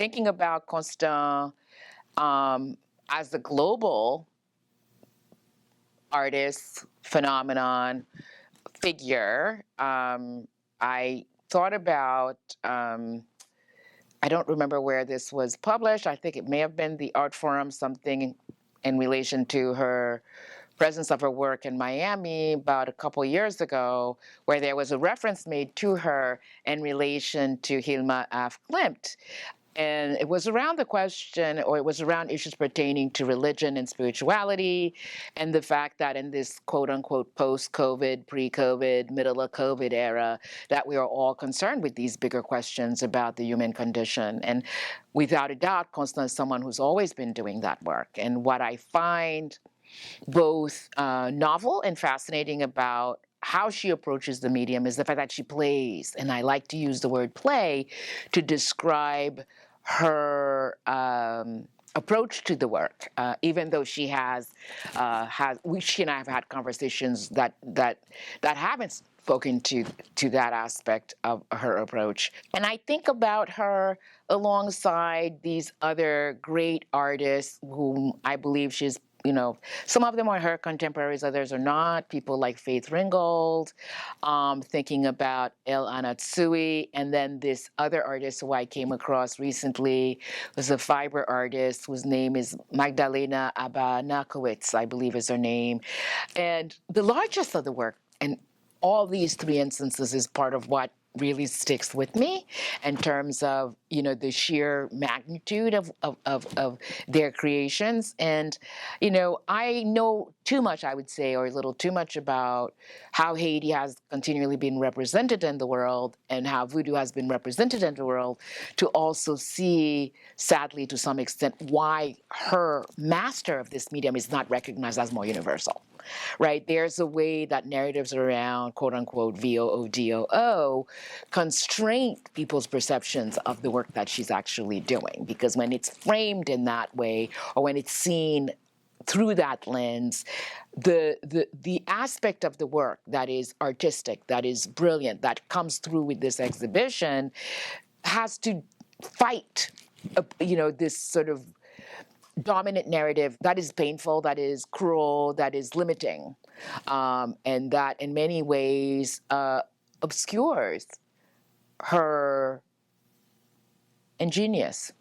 thinking about Constant as the global artist phenomenon figure, I thought about, I don't remember where this was published. I think it may have been the Art Forum, something in relation to her presence of her work in Miami about a couple years ago, where there was a reference made to her in relation to Hilma af Klint. And it was around the question, or it was around issues pertaining to religion and spirituality, and the fact that in this quote unquote post-COVID, pre-COVID, middle of COVID era, that we are all concerned with these bigger questions about the human condition. And without a doubt, Constant is someone who's always been doing that work. And what I find both novel and fascinating about how she approaches the medium is the fact that she plays, and I like to use the word play to describe her approach to the work, even though she she and I have had conversations that haven't spoken to that aspect of her approach. And I think about her alongside these other great artists whom I believe she's, some of them are her contemporaries, others are not. People like Faith Ringgold, thinking about El Anatsui, and then this other artist who I came across recently was a fiber artist whose name is Magdalena Abanakowitz, I believe is her name. And the largest of the work, and all these three instances is part of what really sticks with me in terms of, the sheer magnitude of their creations. And, I know too much, I would say, or a little too much about how Haiti has continually been represented in the world and how voodoo has been represented in the world to also see, sadly, to some extent, why her master of this medium is not recognized as more universal. Right? There's a way that narratives around, quote unquote, VOODOO constrain people's perceptions of the work that she's actually doing. Because when it's framed in that way, or when it's seen through that lens, the aspect of the work that is artistic, that is brilliant, that comes through with this exhibition has to fight, this sort of dominant narrative that is painful, that is cruel, that is limiting, and that in many ways obscures her ingenious